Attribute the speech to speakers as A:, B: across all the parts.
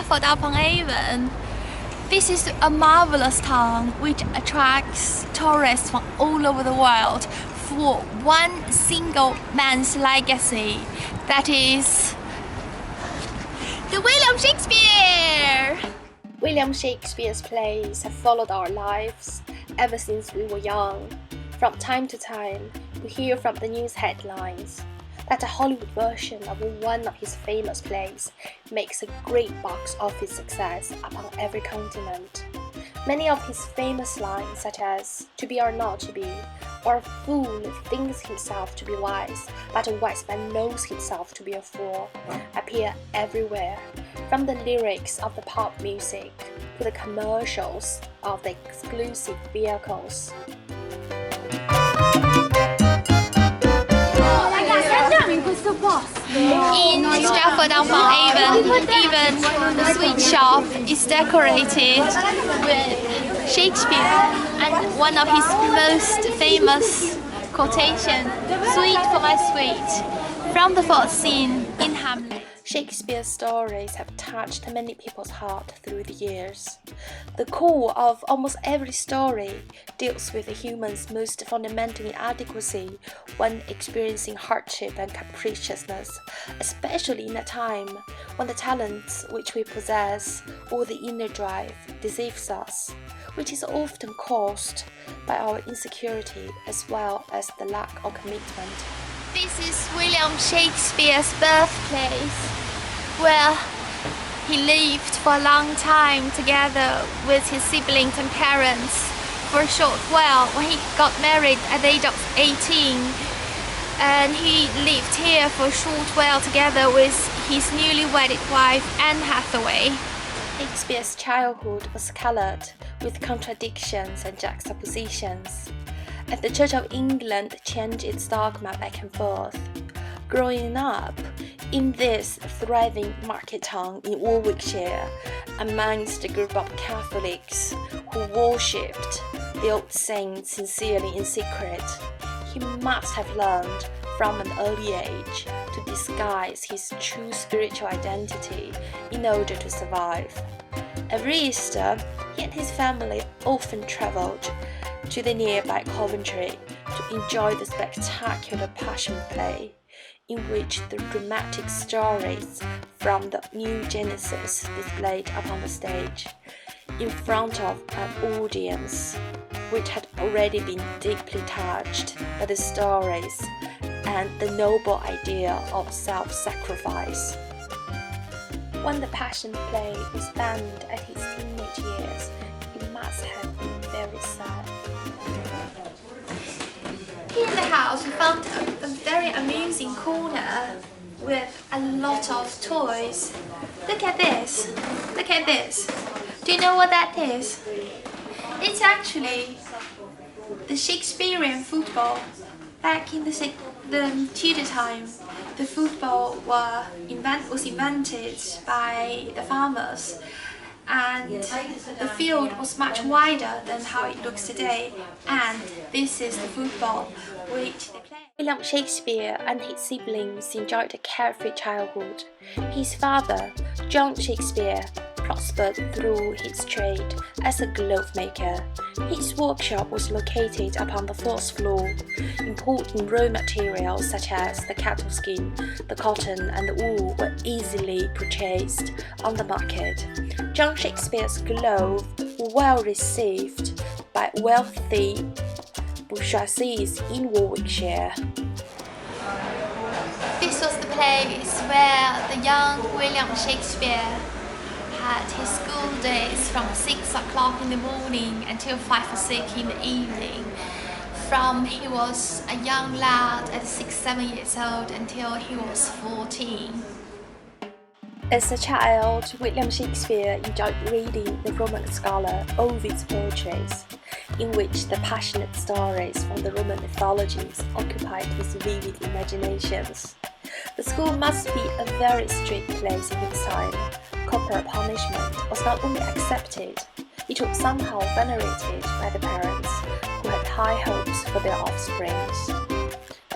A: Stratford-Upon-Avon. This is a marvelous town which attracts tourists from all over the world for one single man's legacy, that is the William Shakespeare!
B: William Shakespeare's plays have followed our lives ever since we were young. From time to time, we hear from the news headlines that a Hollywood version of one of his famous plays makes a great box office success upon every continent. Many of his famous lines, such as "to be or not to be," or "a fool thinks himself to be wise, but a wise man knows himself to be a fool," appear everywhere, from the lyrics of the pop music to the commercials of the exclusive vehicles.
A: In Stratford-Upon-Avon, even the sweet shop is decorated with Shakespeare, and one of his most famous quotations, "Sweet for my sweet," from the fourth scene in Hamlet.
B: Shakespeare's stories have touched many people's heart through the years. The core of almost every story deals with a human's most fundamental inadequacy when experiencing hardship and capriciousness, especially in a time when the talents which we possess or the inner drive deceives us, which is often caused by our insecurity as well as the lack of commitment.
A: This is William Shakespeare's birthplace, where he lived for a long time together with his siblings and parents. For a short while, when he got married at the age of 18, and he lived here for a short while together with his newly wedded wife, Anne Hathaway.
B: Shakespeare's childhood was coloured with contradictions and juxtapositions, as the Church of England changed its dogma back and forth. Growing up in this thriving market town in Warwickshire, amongst a group of Catholics who worshipped the old saints sincerely in secret, he must have learned from an early age to disguise his true spiritual identity in order to survive. Every Easter, he and his family often travelled to the nearby Coventry to enjoy the spectacular Passion Play, in which the dramatic stories from the new Genesis displayed upon the stage, in front of an audience which had already been deeply touched by the stories and the noble idea of self-sacrifice. When the Passion Play was banned at his teenage years, he must have been very sad.
A: In the house, we found a very amusing corner with a lot of toys. Look at this. Look at this. Do you know what that is? It's actually the Shakespearean football. Back in the Tudor time, the football was invented by the farmers, and the field was much wider than how it looks today, and this is the football which they play.
B: William Shakespeare and his siblings enjoyed a carefree childhood. His father, John Shakespeare, prospered through his trade as a glove maker. His workshop was located upon the fourth floor. Important raw materials such as the cattle skin, the cotton, and the wool were easily purchased on the market. John Shakespeare's gloves were well received by wealthy bourgeoisie in Warwickshire.
A: This was the place where the young William Shakespeare had his school days from 6 o'clock in the morning until 5 or 6 in the evening. From he was a young lad at 6-7 years old until he was 14.
B: As a child, William Shakespeare enjoyed reading the Roman scholar Ovid's poetries, in which the passionate stories from the Roman mythologies occupied his vivid imaginations. The school must be a very strict place in its time. Corporal punishment was not only accepted, it was somehow venerated by the parents, who had high hopes for their offspring.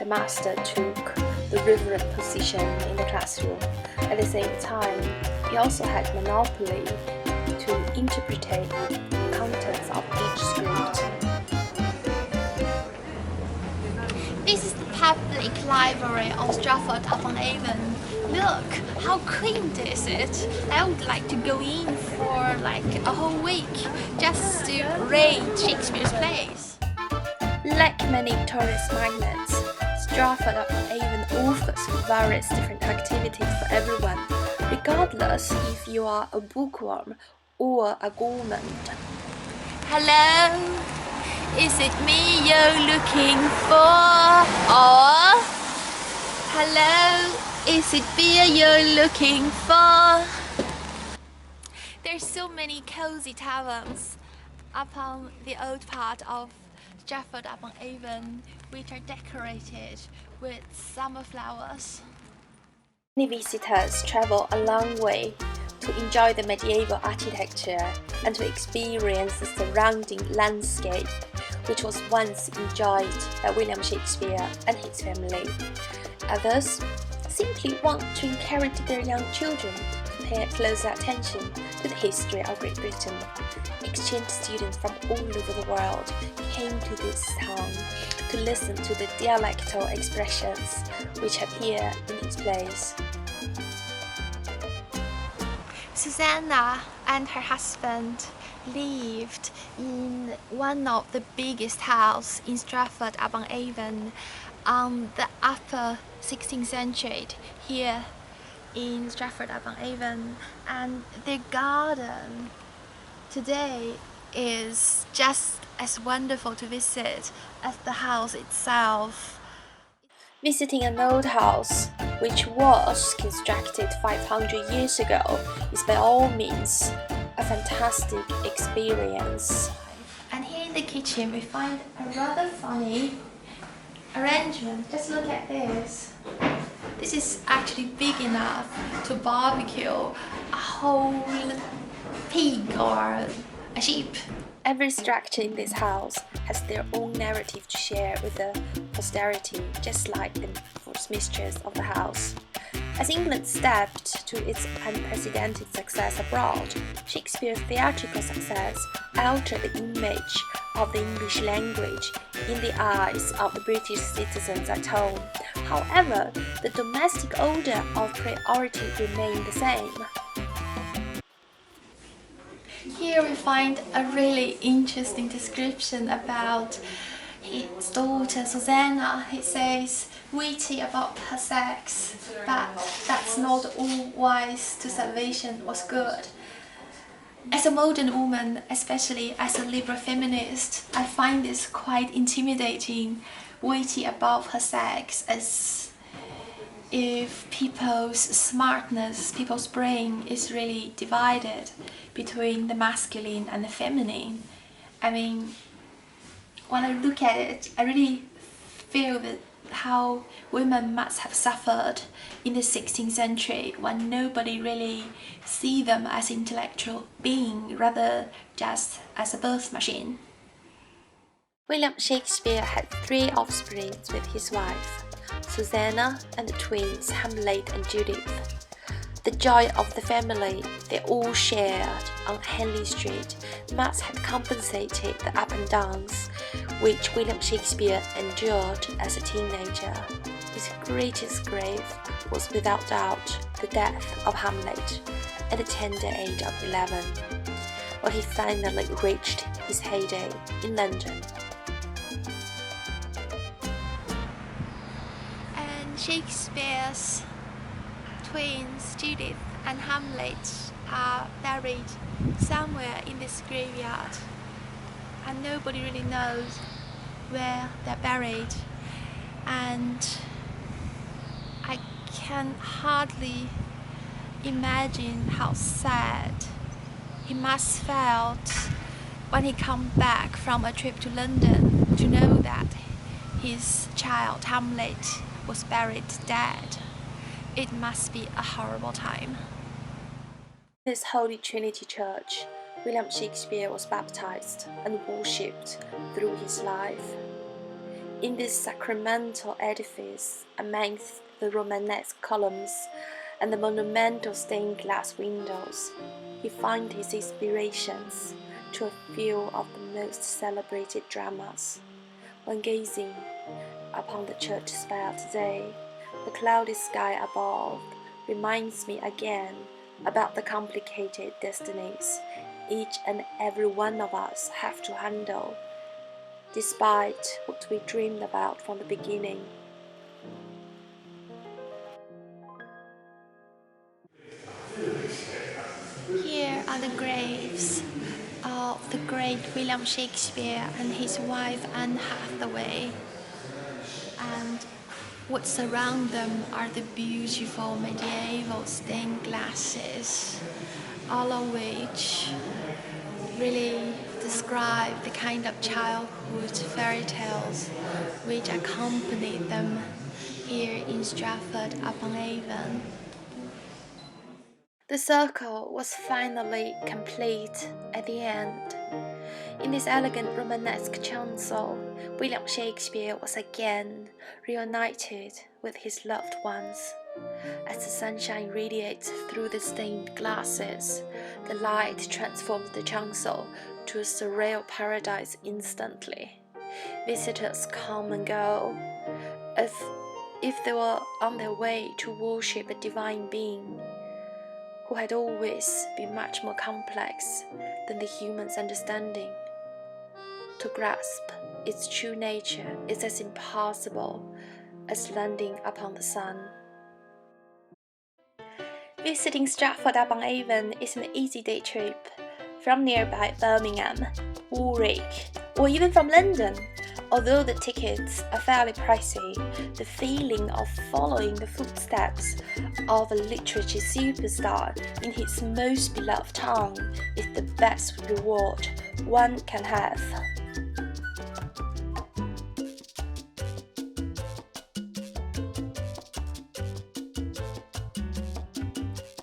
B: The master took the reverent position in the classroom. At the same time, he also had monopoly to interpret the contents of each script.
A: This is the public library of Stratford-Upon-Avon. Look, how quaint is it? I would like to go in for like a whole week just to read Shakespeare's plays.
B: Like many tourist magnets, Stratford-Upon-Avon offers various different activities for everyone, regardless if you are a bookworm or a gourmand.
A: Hello? Is it me you're looking for? Or hello? Is it beer you're looking for? There's so many cozy taverns upon the old part of Stratford-Upon-Avon which are decorated with summer flowers.
B: Many visitors travel a long way to enjoy the medieval architecture and to experience the surrounding landscape, which was once enjoyed by William Shakespeare and his family. Others simply want to encourage their young children to pay closer attention to the history of Great Britain. Exchange students from all over the world came to this town to listen to the dialectal expressions which appear in its plays.
A: Susanna and her husband lived in one of the biggest houses in Stratford-Upon-Avon on the upper 16th century here in Stratford-Upon-Avon, and their garden today is just as wonderful to visit as the house itself.
B: Visiting an old house, which was constructed 500 years ago, is by all means a fantastic experience.
A: And here in the kitchen we find a rather funny arrangement. Just look at this. This is actually big enough to barbecue a whole pig or a sheep.
B: Every structure in this house has their own narrative to share with the posterity, just like the first mistress of the house. As England stepped to its unprecedented success abroad, Shakespeare's theatrical success altered the image of the English language in the eyes of the British citizens at home. However, the domestic order of priority remained the same.
A: Here we find a really interesting description about his daughter Susanna. He says, witty about her sex, but that's not all wise to salvation was good. As a modern woman, especially as a liberal feminist, I find this quite intimidating. Witty above her sex, as if people's smartness, people's brain is really divided between the masculine and the feminine. I mean, when I look at it, I really feel that how women must have suffered in the 16th century when nobody really see them as intellectual being, rather just as a birth machine.
B: William Shakespeare had 3 offspring with his wife, Susanna and the twins Hamlet and Judith. The joy of the family they all shared on Henley Street must have compensated the up and downs which William Shakespeare endured as a teenager. His greatest grief was without doubt the death of Hamlet at the tender age of 11, when he finally reached his heyday in London.
A: Shakespeare's twins, Judith and Hamlet, are buried somewhere in this graveyard, and nobody really knows where they're buried. And I can hardly imagine how sad he must felt when he come back from a trip to London to know that his child Hamlet was buried dead. It must be a horrible time.
B: In this Holy Trinity Church, William Shakespeare was baptized and worshipped through his life. In this sacramental edifice, amongst the Romanesque columns and the monumental stained glass windows, he finds his inspirations to a few of the most celebrated dramas. When gazing upon the church spire today, the cloudy sky above reminds me again about the complicated destinies each and every one of us have to handle, despite what we dreamed about from the beginning.
A: Here are the graves of the great William Shakespeare and his wife Anne Hathaway, and what surround them are the beautiful medieval stained glasses, all of which really describe the kind of childhood fairy tales which accompanied them here in Stratford-Upon-Avon.
B: The circle was finally complete at the end. In this elegant Romanesque chancel, William Shakespeare was again reunited with his loved ones. As the sunshine radiates through the stained glasses, the light transforms the chancel to a surreal paradise instantly. Visitors come and go, as if they were on their way to worship a divine being who had always been much more complex than the human's understanding. To grasp its true nature is as impossible as landing upon the sun. Visiting Stratford-Upon-Avon is an easy day trip from nearby Birmingham, Warwick, or even from London. Although the tickets are fairly pricey, the feeling of following the footsteps of a literature superstar in his most beloved town is the best reward one can have.